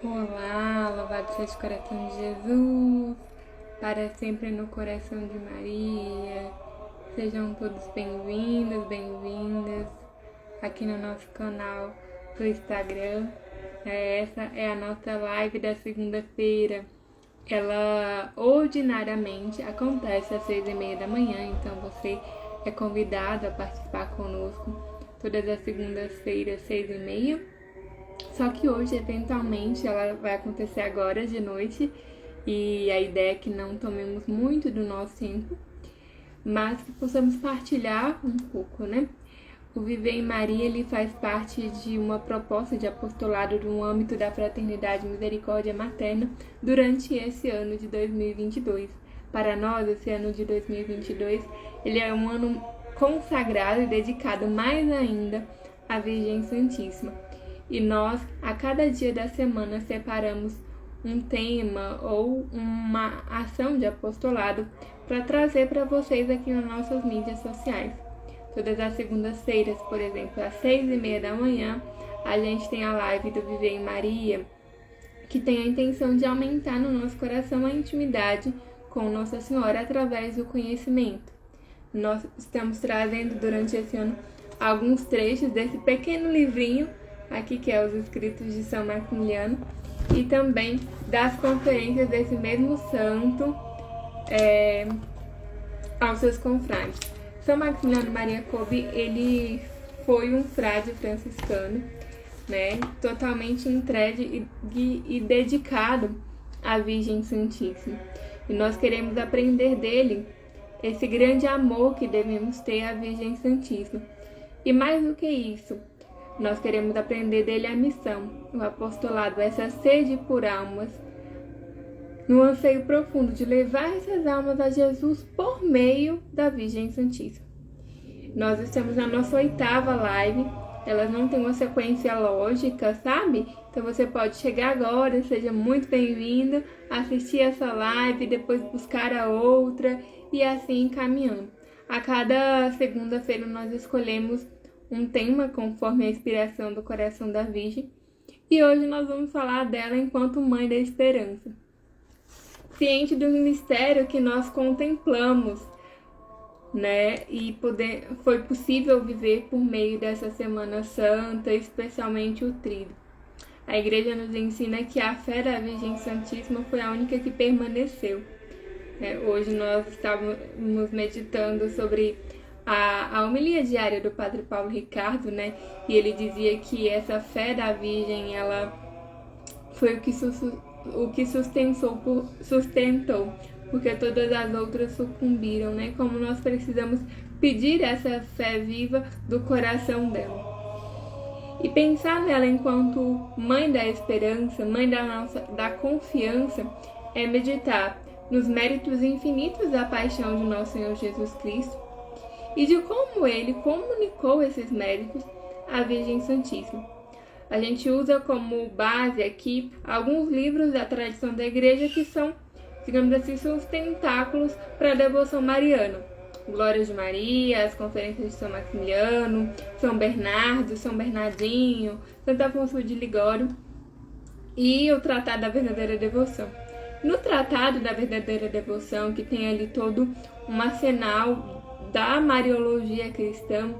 Olá, louvado seja o coração de Jesus, para sempre no coração de Maria. Sejam todos bem-vindos, bem-vindas aqui no nosso canal do Instagram. Essa é a nossa live da segunda-feira. Ela ordinariamente acontece às 6h30 da manhã, então você é convidado a participar conosco todas as segundas-feiras, 6h30. Só que hoje, eventualmente, ela vai acontecer agora de noite e a ideia é que não tomemos muito do nosso tempo, mas que possamos partilhar um pouco, né? O Viver em Maria, ele faz parte de uma proposta de apostolado no âmbito da Fraternidade Misericórdia Materna durante esse ano de 2022. Para nós, esse ano de 2022, ele é um ano consagrado e dedicado mais ainda à Virgem Santíssima. E nós, a cada dia da semana, separamos um tema ou uma ação de apostolado para trazer para vocês aqui nas nossas mídias sociais. Todas as segundas-feiras, por exemplo, às 6h30 da manhã, a gente tem a live do Viver em Maria, que tem a intenção de aumentar no nosso coração a intimidade com Nossa Senhora através do conhecimento. Nós estamos trazendo durante esse ano alguns trechos desse pequeno livrinho aqui, que é os escritos de São Maximiliano, e também das conferências desse mesmo santo aos seus confrades. São Maximiliano Maria Kolbe, ele foi um frade franciscano, né, totalmente entregue e dedicado à Virgem Santíssima. E nós queremos aprender dele esse grande amor que devemos ter à Virgem Santíssima. E mais do que isso, nós queremos aprender dele a missão, o apostolado, essa sede por almas, no anseio profundo de levar essas almas a Jesus por meio da Virgem Santíssima. Nós estamos na nossa 8ª live, elas não têm uma sequência lógica, sabe? Então você pode chegar agora, seja muito bem-vindo, assistir essa live, depois buscar a outra e assim caminhando. A cada segunda-feira nós escolhemos um tema conforme a inspiração do coração da Virgem, e hoje nós vamos falar dela enquanto Mãe da Esperança. Ciente do mistério que nós contemplamos, né? E foi possível viver por meio dessa Semana Santa, especialmente o Tríduo. A Igreja nos ensina que a fé da Virgem Santíssima foi a única que permaneceu. Hoje nós estávamos meditando sobre a homilia diária do Padre Paulo Ricardo, né? E ele dizia que essa fé da Virgem, ela foi o que sustentou, porque todas as outras sucumbiram, né? Como nós precisamos pedir essa fé viva do coração dela. E pensar nela enquanto Mãe da Esperança, Mãe da confiança, é meditar nos méritos infinitos da paixão de nosso Senhor Jesus Cristo e de como ele comunicou esses méritos à Virgem Santíssima. A gente usa como base aqui alguns livros da tradição da Igreja que são, digamos assim, sustentáculos para a devoção mariana. Glória de Maria, as conferências de São Maximiliano, São Bernardo, São Bernardinho, Santo Afonso de Ligório e o Tratado da Verdadeira Devoção. No Tratado da Verdadeira Devoção, que tem ali todo um arsenal da Mariologia cristã,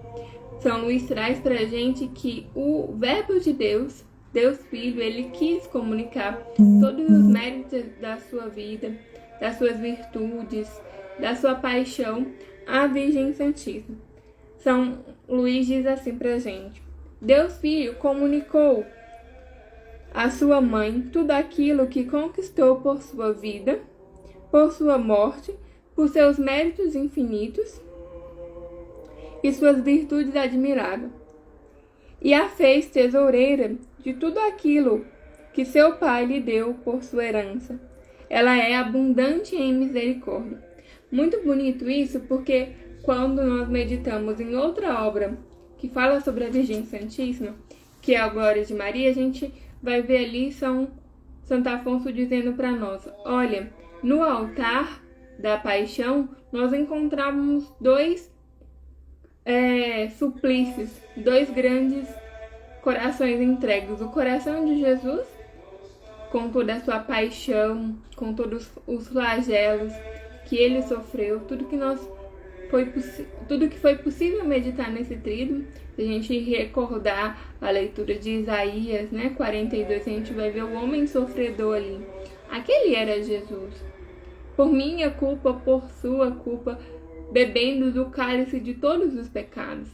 São Luís traz pra gente que o Verbo de Deus, Deus Filho, ele quis comunicar todos os méritos da sua vida, das suas virtudes, da sua paixão à Virgem Santíssima. São Luís diz assim pra gente: Deus Filho comunicou à sua mãe tudo aquilo que conquistou por sua vida, por sua morte, por seus méritos infinitos e suas virtudes admiráveis, e a fez tesoureira de tudo aquilo que seu pai lhe deu por sua herança. Ela é abundante em misericórdia. Muito bonito isso, porque quando nós meditamos em outra obra que fala sobre a Virgem Santíssima, que é a Glória de Maria, a gente vai ver ali Santo Afonso dizendo para nós: olha, no altar da paixão nós encontramos dois suplícios, dois grandes corações entregues, o coração de Jesus com toda a sua paixão, com todos os flagelos que ele sofreu, tudo que foi possível meditar nesse tríduo. Se a gente recordar a leitura de Isaías, né, 42, a gente vai ver o homem sofredor ali. Aquele era Jesus. Por minha culpa, por sua culpa, bebendo do cálice de todos os pecados.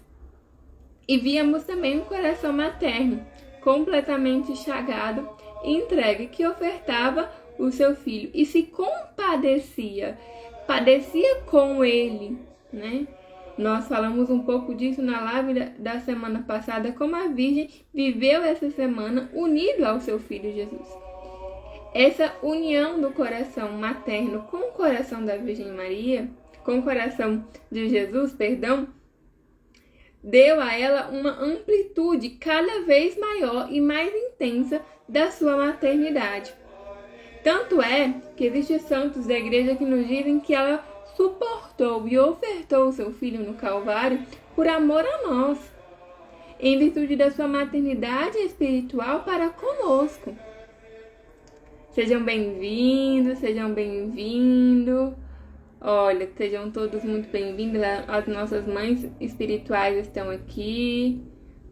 E víamos também o coração materno, completamente chagado e entregue, que ofertava o seu filho e se padecia com ele, né? Nós falamos um pouco disso na live da semana passada, como a Virgem viveu essa semana unido ao seu filho Jesus. Essa união do coração materno com o coração da Virgem Maria, com o coração de Jesus, deu a ela uma amplitude cada vez maior e mais intensa da sua maternidade. Tanto é que existem santos da igreja que nos dizem que ela suportou e ofertou o seu filho no Calvário por amor a nós, em virtude da sua maternidade espiritual para conosco. Sejam bem-vindos, sejam bem-vindos. Olha, sejam todos muito bem-vindos. As nossas mães espirituais estão aqui.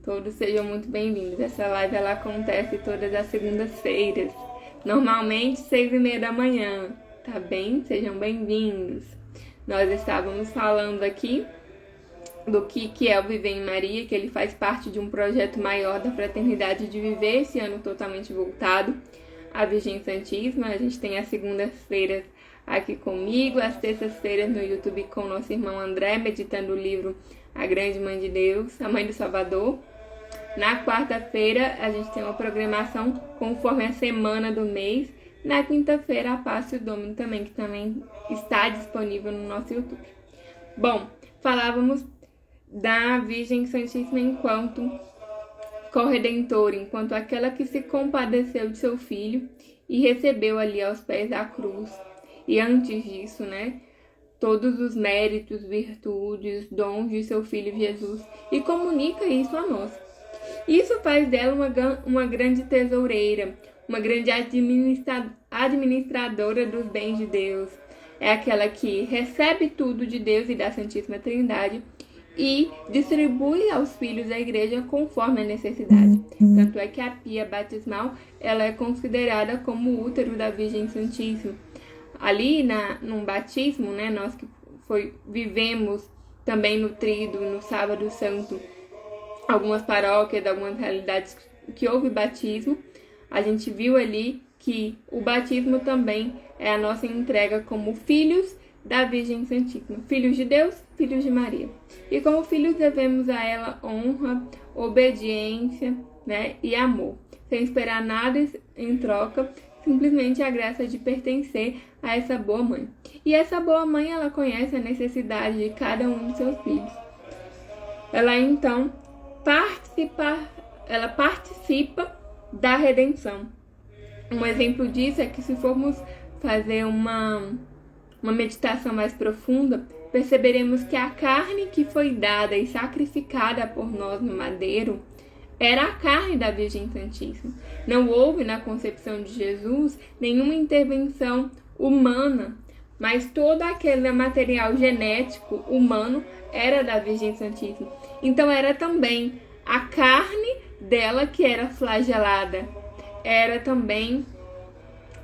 Todos sejam muito bem-vindos. Essa live ela acontece todas as segundas-feiras. Normalmente 6h30 da manhã. Tá bem? Sejam bem-vindos. Nós estávamos falando aqui do que é o Viver em Maria, que ele faz parte de um projeto maior da Fraternidade de Viver, esse ano totalmente voltado à Virgem Santíssima. A gente tem as segundas-feiras aqui comigo, as terças-feiras no YouTube com o nosso irmão André, meditando o livro A Grande Mãe de Deus, a Mãe do Salvador. Na quarta-feira, a gente tem uma programação conforme a semana do mês. Na quinta-feira, a Páscoa Domini também, que também está disponível no nosso YouTube. Bom, falávamos da Virgem Santíssima enquanto corredentora, enquanto aquela que se compadeceu de seu filho e recebeu ali aos pés da cruz. E antes disso, né, todos os méritos, virtudes, dons de seu filho Jesus, e comunica isso a nós. Isso faz dela uma grande tesoureira, uma grande administradora dos bens de Deus. É aquela que recebe tudo de Deus e da Santíssima Trindade e distribui aos filhos da igreja conforme a necessidade. Tanto é que a pia batismal ela é considerada como o útero da Virgem Santíssima. Ali num batismo, né, nós que vivemos também no Tríduo, no Sábado Santo, algumas paróquias, algumas realidades que houve batismo, a gente viu ali que o batismo também é a nossa entrega como filhos da Virgem Santíssima, filhos de Deus, filhos de Maria. E como filhos devemos a ela honra, obediência, né, e amor, sem esperar nada em troca, simplesmente a graça de pertencer a essa boa mãe. E essa boa mãe, ela conhece a necessidade de cada um dos seus filhos. Ela então participa da redenção. Um exemplo disso é que se formos fazer uma meditação mais profunda, perceberemos que a carne que foi dada e sacrificada por nós no madeiro era a carne da Virgem Santíssima. Não houve na concepção de Jesus nenhuma intervenção humana, mas todo aquele material genético humano era da Virgem Santíssima. Então era também a carne dela que era flagelada, era também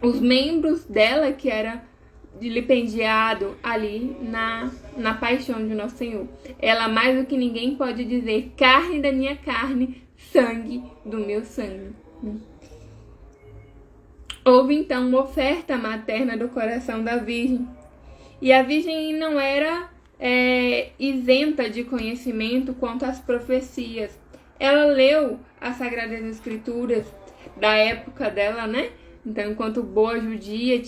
os membros dela que era vilipendiado ali na paixão de Nosso Senhor. Ela mais do que ninguém pode dizer: carne da minha carne, sangue do meu sangue. Houve então uma oferta materna do coração da Virgem. E a Virgem não era isenta de conhecimento quanto às profecias. Ela leu as Sagradas Escrituras da época dela, né? Então, enquanto boa judia,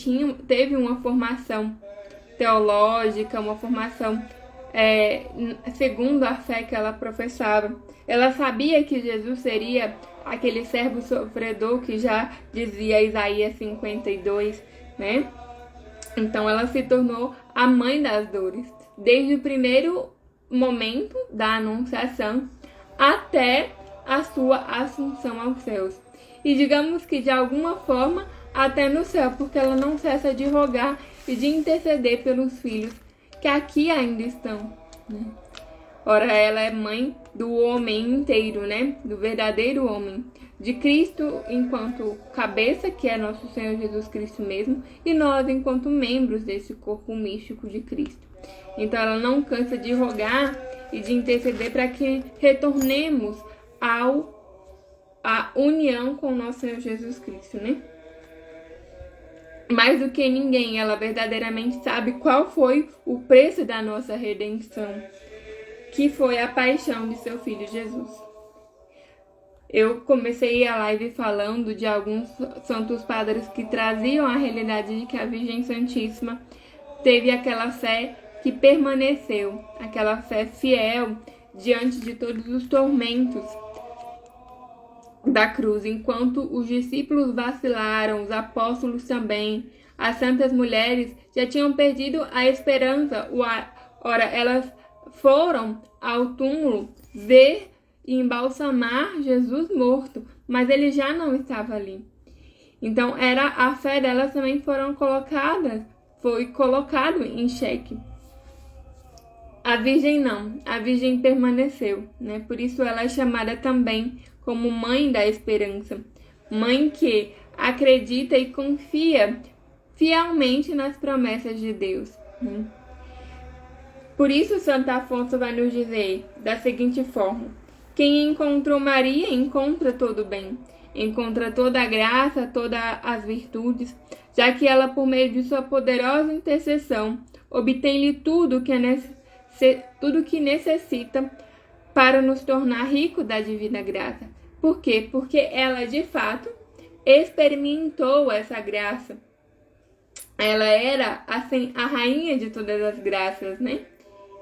teve uma formação teológica, uma formação segundo a fé que ela professava. Ela sabia que Jesus seria aquele servo sofredor que já dizia Isaías 52, né? Então, ela se tornou a mãe das dores, desde o primeiro momento da anunciação até a sua assunção aos céus. E digamos que, de alguma forma, até no céu, porque ela não cessa de rogar e de interceder pelos filhos que aqui ainda estão, né? Ora, ela é mãe do homem inteiro, né? Do verdadeiro homem, de Cristo enquanto cabeça, que é nosso Senhor Jesus Cristo mesmo, e nós enquanto membros desse corpo místico de Cristo. Então ela não cansa de rogar e de interceder para que retornemos à união com o nosso Senhor Jesus Cristo, né? Mais do que ninguém, ela verdadeiramente sabe qual foi o preço da nossa redenção, que foi a paixão de seu Filho Jesus. Eu comecei a live falando de alguns santos padres que traziam a realidade de que a Virgem Santíssima teve aquela fé que permaneceu, aquela fé fiel diante de todos os tormentos da cruz, enquanto os discípulos vacilaram, os apóstolos também, as santas mulheres já tinham perdido a esperança. Ora, elas foram ao túmulo ver e embalsamar Jesus morto, mas ele já não estava ali. Então, a fé delas também foi colocado em xeque. A Virgem não, a Virgem permaneceu, né? Por isso ela é chamada também como Mãe da Esperança, mãe que acredita e confia fielmente nas promessas de Deus, né? Por isso Santo Afonso vai nos dizer da seguinte forma: quem encontrou Maria encontra todo o bem, encontra toda a graça, todas as virtudes, já que ela, por meio de sua poderosa intercessão, obtém-lhe tudo que necessita para nos tornar ricos da divina graça. Por quê? Porque ela, de fato, experimentou essa graça. Ela era, assim, a rainha de todas as graças, né?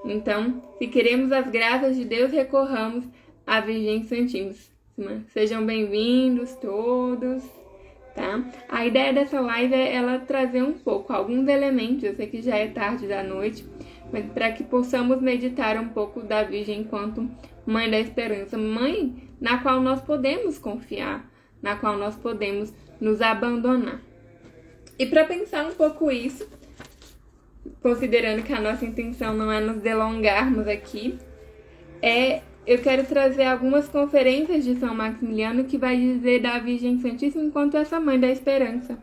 Então, se queremos as graças de Deus, recorramos à Virgem Santíssima. Sejam bem-vindos todos, tá? A ideia dessa live é ela trazer um pouco, alguns elementos, eu sei que já é tarde da noite, mas para que possamos meditar um pouco da Virgem enquanto Mãe da Esperança, mãe na qual nós podemos confiar, na qual nós podemos nos abandonar. E para pensar um pouco isso, considerando que a nossa intenção não é nos delongarmos aqui, eu quero trazer algumas conferências de São Maximiliano que vai dizer da Virgem Santíssima enquanto essa Mãe da Esperança,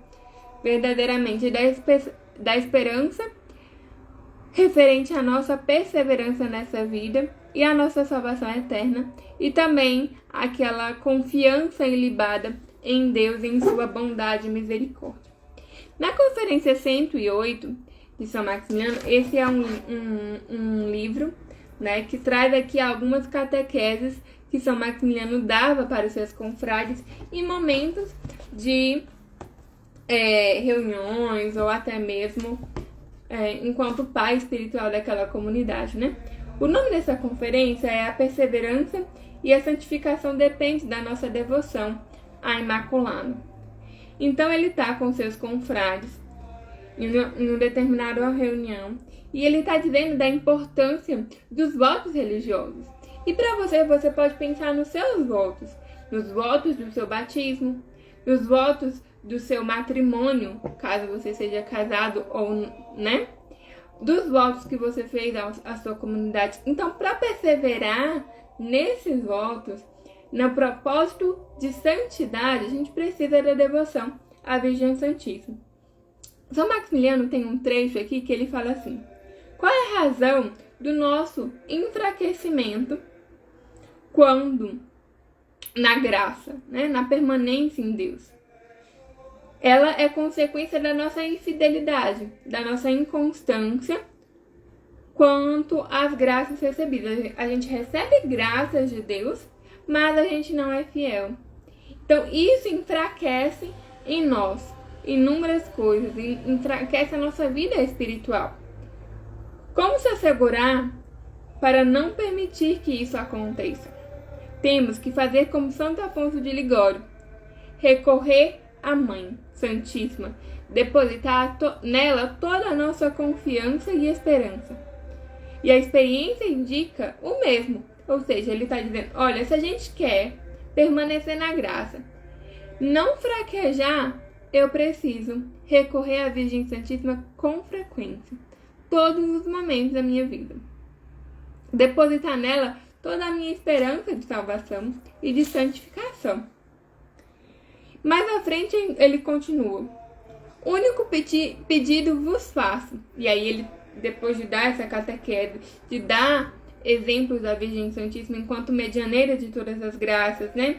verdadeiramente da esperança referente à nossa perseverança nessa vida e à nossa salvação eterna, e também aquela confiança ilibada em Deus e em sua bondade e misericórdia. Na Conferência 108 de São Maximiliano, esse é um livro, né, que traz aqui algumas catequeses que São Maximiliano dava para os seus confrades em momentos de reuniões ou até mesmo enquanto pai espiritual daquela comunidade, né? O nome dessa conferência é A Perseverança e a Santificação Depende da Nossa Devoção à Imaculada. Então ele está com seus confrades em uma determinada reunião e ele está dizendo da importância dos votos religiosos. E para você pode pensar nos seus votos, nos votos do seu batismo, nos votos do seu matrimônio, caso você seja casado ou, né? Dos votos que você fez à sua comunidade. Então, para perseverar nesses votos, no propósito de santidade, a gente precisa da devoção à Virgem Santíssima. São Maximiliano tem um trecho aqui que ele fala assim: qual é a razão do nosso enfraquecimento quando na graça, né, na permanência em Deus? Ela é consequência da nossa infidelidade, da nossa inconstância quanto às graças recebidas. A gente recebe graças de Deus, mas a gente não é fiel. Então, isso enfraquece em nós inúmeras coisas, enfraquece a nossa vida espiritual. Como se assegurar para não permitir que isso aconteça? Temos que fazer como Santo Afonso de Ligório, recorrer à Mãe Santíssima, depositar nela toda a nossa confiança e esperança. E a experiência indica o mesmo, ou seja, ele está dizendo, olha, se a gente quer permanecer na graça, não fraquejar eu preciso recorrer à Virgem Santíssima com frequência, todos os momentos da minha vida. Depositar nela toda a minha esperança de salvação e de santificação. Mais à frente ele continua: único pedido vos faço. E aí ele, depois de dar essa catequese, de dar exemplos da Virgem Santíssima enquanto medianeira de todas as graças, né?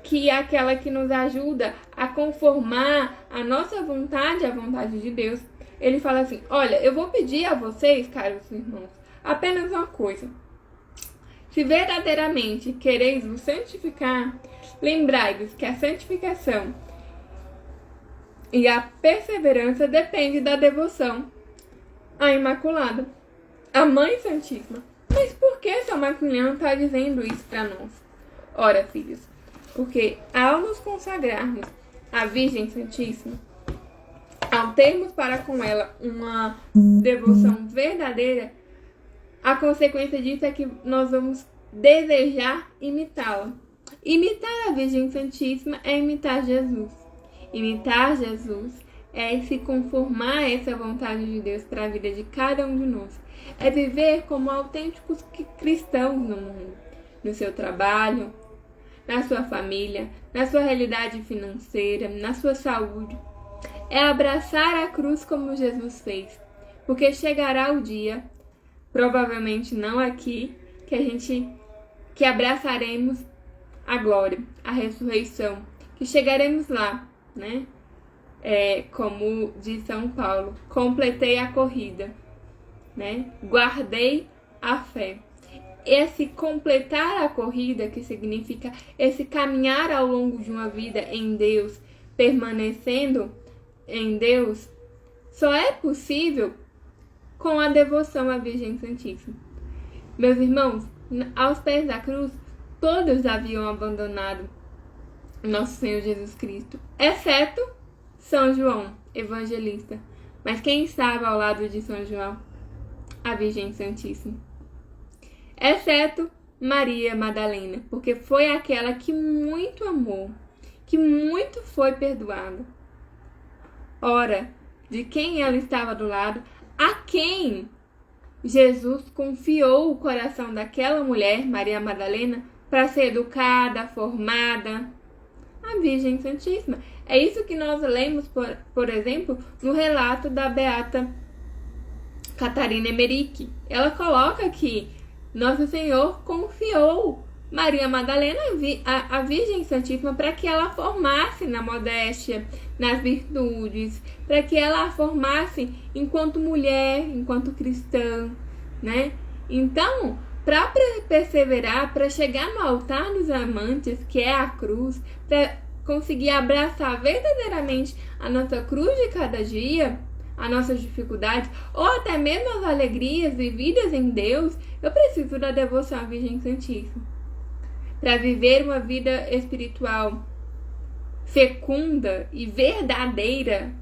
Que é aquela que nos ajuda a conformar a nossa vontade à vontade de Deus. Ele fala assim: olha, eu vou pedir a vocês, caros irmãos, apenas uma coisa. Se verdadeiramente quereis vos santificar, lembrai-vos que a santificação e a perseverança dependem da devoção à Imaculada, a Mãe Santíssima. Mas por que São Maximiliano está dizendo isso para nós? Ora, filhos, porque ao nos consagrarmos à Virgem Santíssima, ao termos para com ela uma devoção verdadeira, a consequência disso é que nós vamos desejar imitá-la. Imitar a Virgem Santíssima é imitar Jesus. Imitar Jesus é se conformar a essa vontade de Deus para a vida de cada um de nós. É viver como autênticos cristãos no mundo, no seu trabalho, na sua família, na sua realidade financeira, na sua saúde. É abraçar a cruz como Jesus fez, porque chegará o dia, provavelmente não aqui, que abraçaremos a glória, a ressurreição, que chegaremos lá, né? Como diz São Paulo, completei a corrida, né? Guardei a fé. Esse completar a corrida, que significa esse caminhar ao longo de uma vida em Deus, permanecendo em Deus, só é possível com a devoção à Virgem Santíssima. Meus irmãos, aos pés da cruz, todos haviam abandonado nosso Senhor Jesus Cristo, exceto São João, evangelista. Mas quem estava ao lado de São João? A Virgem Santíssima. Exceto Maria Madalena, porque foi aquela que muito amou, que muito foi perdoada. Ora, de quem ela estava do lado, a quem Jesus confiou o coração daquela mulher, Maria Madalena, para ser educada, formada? A Virgem Santíssima. É isso que nós lemos, por exemplo, no relato da Beata Catarina Emmerich. Ela coloca que Nosso Senhor confiou Maria Madalena à Virgem Santíssima para que ela a formasse na modéstia, nas virtudes, para que ela a formasse enquanto mulher, enquanto cristã, né? Então, para perseverar, para chegar no altar dos amantes, que é a cruz, para conseguir abraçar verdadeiramente a nossa cruz de cada dia, as nossas dificuldades, ou até mesmo as alegrias vividas em Deus, eu preciso da devoção à Virgem Santíssima. Para viver uma vida espiritual fecunda e verdadeira,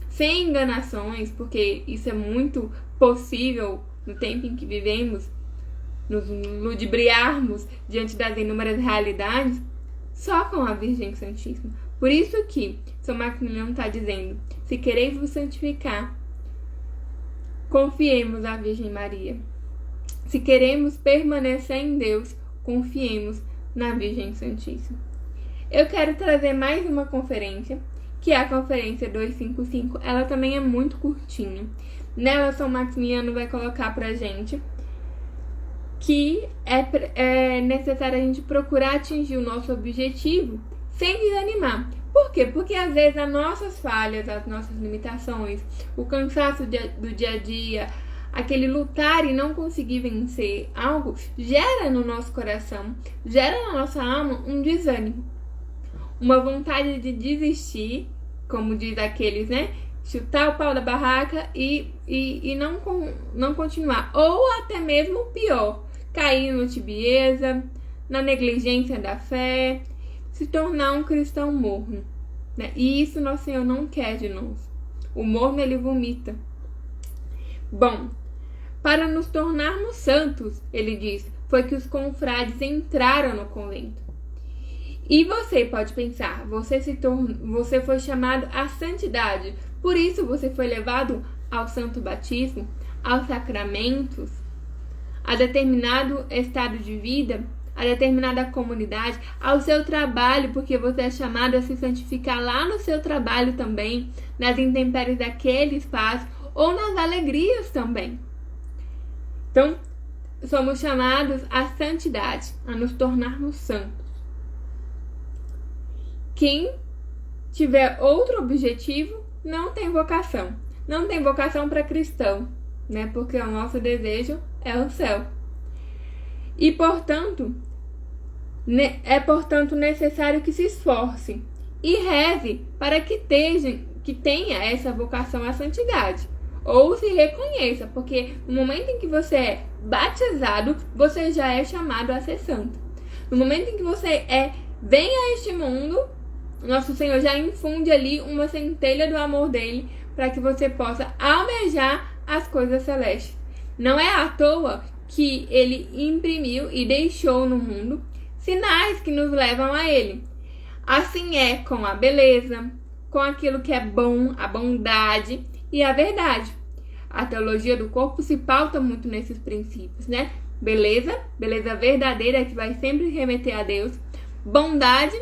sem enganações, porque isso é muito possível no tempo em que vivemos, nos ludibriarmos diante das inúmeras realidades, só com a Virgem Santíssima. Por isso que São Maximiliano está dizendo: se quereis vos santificar, confiemos à Virgem Maria. Se queremos permanecer em Deus, confiemos na Virgem Santíssima. Eu quero trazer mais uma conferência, que é a Conferência 255. Ela também é muito curtinha. Nela, São Maximiliano vai colocar pra gente que é necessário a gente procurar atingir o nosso objetivo sem desanimar. Por quê? Porque às vezes as nossas falhas, as nossas limitações, o cansaço do dia a dia, aquele lutar e não conseguir vencer algo, gera no nosso coração, gera na nossa alma um desânimo, uma vontade de desistir, como diz aqueles, né? Chutar o pau da barraca e não continuar. Ou até mesmo pior, cair na tibieza, na negligência da fé, se tornar um cristão morno, né? E isso Nosso Senhor não quer de nós. O morno, ele vomita. Bom, para nos tornarmos santos, ele diz, foi que os confrades entraram no convento. E você pode pensar, você foi chamado à santidade, por isso você foi levado ao santo batismo, aos sacramentos, a determinado estado de vida, a determinada comunidade, ao seu trabalho, porque você é chamado a se santificar lá no seu trabalho também, nas intempéries daquele espaço, ou nas alegrias também. Então, somos chamados à santidade, a nos tornarmos santos. Quem tiver outro objetivo não tem vocação. Não tem vocação para cristão, né? Porque o nosso desejo é o céu. E, portanto, é necessário que se esforce e reze para que tenha essa vocação à santidade. Ou se reconheça, porque no momento em que você é batizado, você já é chamado a ser santo. No momento em que você vem a este mundo, nosso Senhor já infunde ali uma centelha do amor dele para que você possa almejar as coisas celestes. Não é à toa que ele imprimiu e deixou no mundo sinais que nos levam a ele. Assim é com a beleza, com aquilo que é bom, a bondade e a verdade. A teologia do corpo se pauta muito nesses princípios, né? Beleza verdadeira que vai sempre remeter a Deus, bondade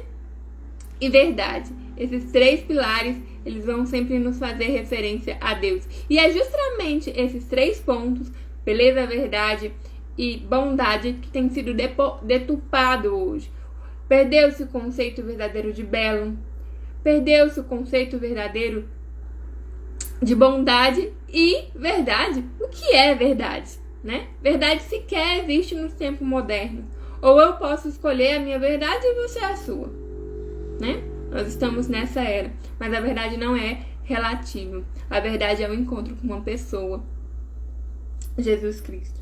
e verdade. Esses três pilares, eles vão sempre nos fazer referência a Deus. E é justamente esses três pontos, beleza, verdade e bondade, que tem sido deturpado hoje. Perdeu-se o conceito verdadeiro de belo, perdeu-se o conceito verdadeiro de bondade e verdade. O que é verdade, né? Verdade sequer existe no tempo moderno. Ou eu posso escolher a minha verdade e você a sua, né? Nós estamos nessa era, mas a verdade não é relativa. A verdade é o encontro com uma pessoa, Jesus Cristo.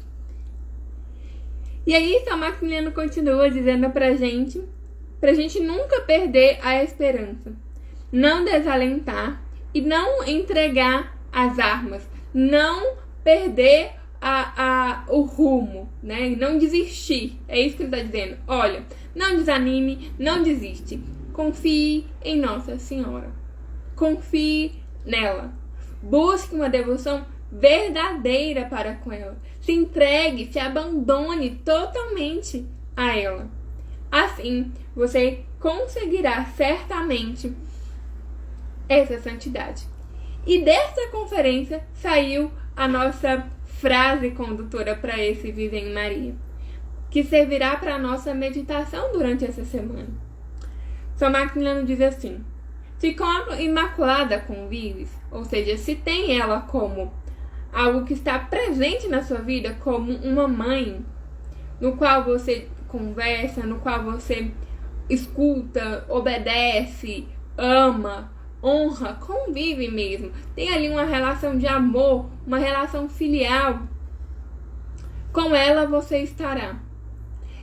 E aí São Maximiliano continua dizendo pra gente nunca perder a esperança, não desalentar e não entregar as armas, não perder o rumo, né? E não desistir. É isso que ele está dizendo. Olha, não desanime, não desiste. Confie em Nossa Senhora. Confie nela. Busque uma devoção verdadeira para com ela. Se entregue, se abandone totalmente a ela. Assim, você conseguirá certamente essa santidade. E dessa conferência saiu a nossa frase condutora para esse Viver em Maria, que servirá para a nossa meditação durante essa semana. São Maximiliano diz assim: se com a Imaculada convives, ou seja, se tem ela como algo que está presente na sua vida, como uma mãe, no qual você conversa, no qual você escuta, obedece, ama, honra, convive mesmo, tem ali uma relação de amor, uma relação filial, com ela você estará.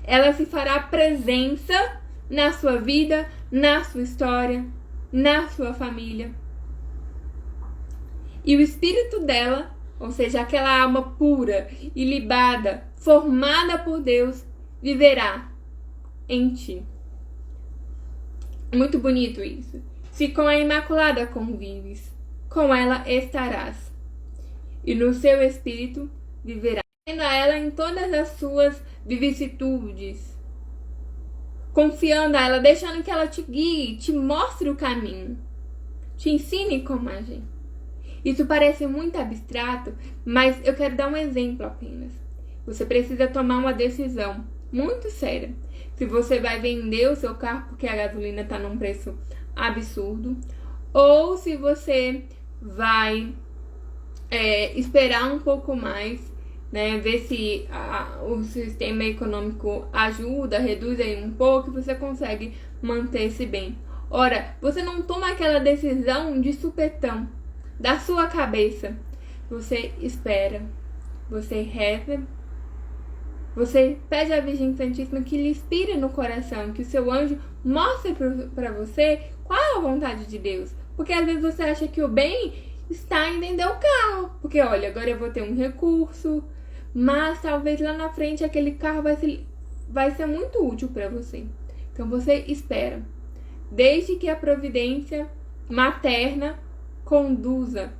Ela se fará presença na sua vida, na sua história, na sua família. E o espírito dela, ou seja, aquela alma pura, ilibada, formada por Deus, viverá em ti. Muito bonito isso. Se com a Imaculada convives, com ela estarás. E no seu espírito viverás, vendo a ela em todas as suas vicissitudes, confiando a ela, deixando que ela te guie, te mostre o caminho, te ensine como agir. Isso parece muito abstrato, mas eu quero dar um exemplo apenas. Você precisa tomar uma decisão muito séria. Se você vai vender o seu carro porque a gasolina está num preço absurdo, ou se você vai esperar um pouco mais, né, ver se o sistema econômico ajuda, reduz aí um pouco e você consegue manter-se bem. Ora, você não toma aquela decisão de supetão, da sua cabeça. Você espera, você reza, você pede à Virgem Santíssima que lhe inspire no coração, que o seu anjo mostre para você qual é a vontade de Deus. Porque às vezes você acha que o bem está em vender o carro. Porque olha, agora eu vou ter um recurso, mas talvez lá na frente aquele carro vai ser muito útil para você. Então você espera, desde que a providência materna conduza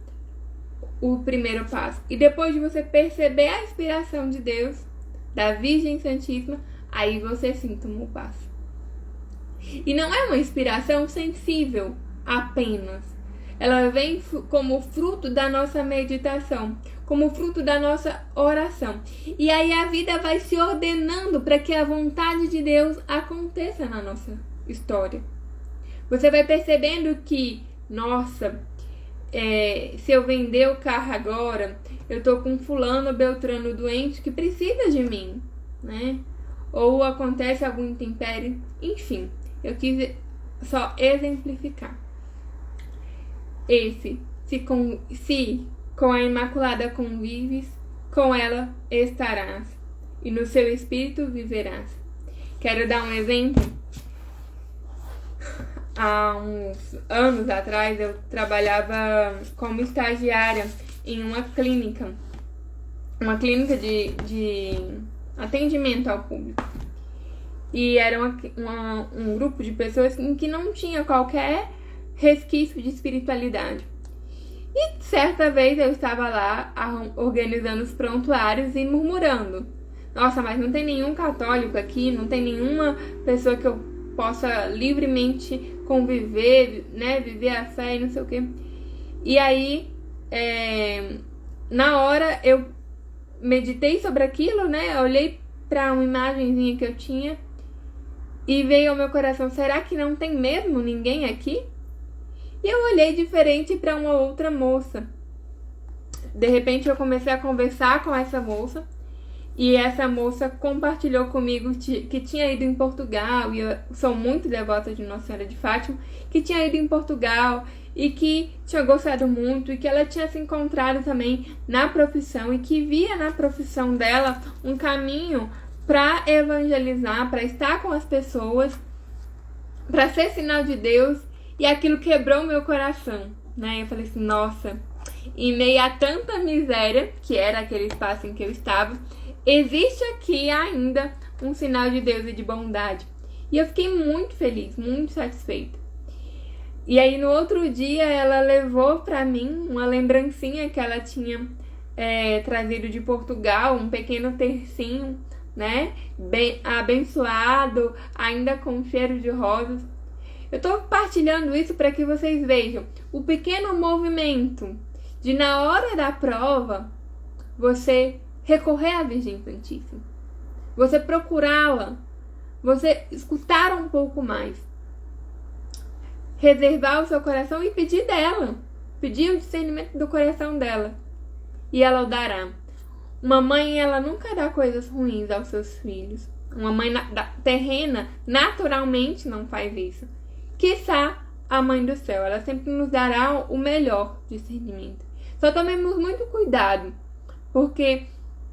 o primeiro passo. E depois de você perceber a inspiração de Deus, da Virgem Santíssima, aí você sim toma o passo. E não é uma inspiração sensível apenas. Ela vem como fruto da nossa meditação, como fruto da nossa oração. E aí a vida vai se ordenando para que a vontade de Deus aconteça na nossa história. Você vai percebendo que, nossa, se eu vender o carro agora, eu tô com fulano, beltrano doente que precisa de mim, né? Ou acontece algum intempérie, enfim, eu quis só exemplificar. Se com a Imaculada convives, com ela estarás, e no seu espírito viverás. Quero dar um exemplo. Há uns anos atrás, eu trabalhava como estagiária em uma clínica de atendimento ao público. E era um grupo de pessoas em que não tinha qualquer resquício de espiritualidade. E certa vez eu estava lá organizando os prontuários e murmurando: nossa, mas não tem nenhum católico aqui, não tem nenhuma pessoa que eu possa livremente conviver, né, viver a fé e não sei o quê. E aí, na hora eu meditei sobre aquilo, né, eu olhei para uma imagenzinha que eu tinha e veio ao meu coração: será que não tem mesmo ninguém aqui? E eu olhei diferente para uma outra moça. De repente eu comecei a conversar com essa moça. E essa moça compartilhou comigo que tinha ido em Portugal. E eu sou muito devota de Nossa Senhora de Fátima. Que tinha ido em Portugal e que tinha gostado muito. E que ela tinha se encontrado também na profissão. E que via na profissão dela um caminho para evangelizar, para estar com as pessoas, para ser sinal de Deus. E aquilo quebrou meu coração, né? Eu falei assim: nossa, em meio a tanta miséria, que era aquele espaço em que eu estava, existe aqui ainda um sinal de Deus e de bondade. E eu fiquei muito feliz, muito satisfeita. E aí no outro dia ela levou para mim uma lembrancinha que ela tinha trazido de Portugal, um pequeno tercinho, né? Bem abençoado, ainda com cheiro de rosas. Eu estou partilhando isso para que vocês vejam o pequeno movimento de, na hora da prova, você recorrer à Virgem Santíssima, você procurá-la, você escutar um pouco mais, reservar o seu coração e pedir dela, pedir o discernimento do coração dela, e ela o dará. Uma mãe, ela nunca dá coisas ruins aos seus filhos. Uma mãe terrena naturalmente não faz isso. Quiçá a Mãe do Céu, ela sempre nos dará o melhor discernimento. Só tomemos muito cuidado, porque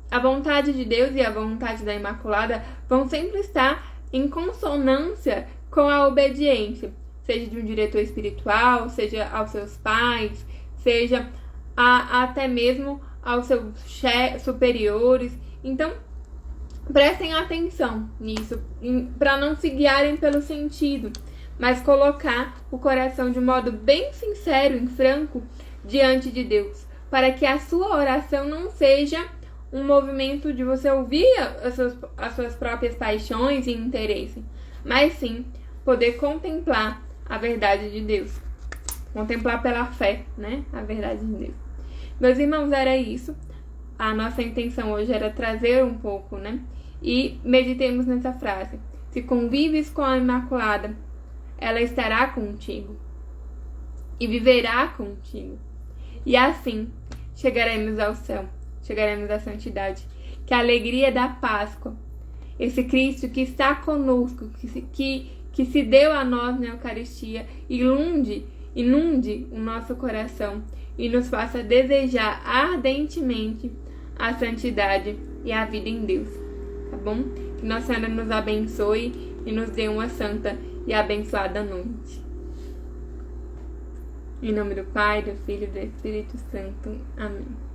a vontade de Deus e a vontade da Imaculada vão sempre estar em consonância com a obediência, seja de um diretor espiritual, seja aos seus pais, seja até mesmo aos seus superiores. Então, prestem atenção nisso, para não se guiarem pelo sentido, mas colocar o coração de modo bem sincero e franco diante de Deus, para que a sua oração não seja um movimento de você ouvir as suas próprias paixões e interesses, mas sim poder contemplar a verdade de Deus, contemplar pela fé, né, a verdade de Deus. Meus irmãos, era isso. A nossa intenção hoje era trazer um pouco, né, e meditemos nessa frase: se convives com a Imaculada, ela estará contigo e viverá contigo. E assim chegaremos ao céu, chegaremos à santidade. Que a alegria da Páscoa, esse Cristo que está conosco, que se deu a nós na Eucaristia, inunde o nosso coração e nos faça desejar ardentemente a santidade e a vida em Deus. Tá bom? Que Nossa Senhora nos abençoe e nos dê uma santa e abençoada noite. Em nome do Pai, do Filho e do Espírito Santo. Amém.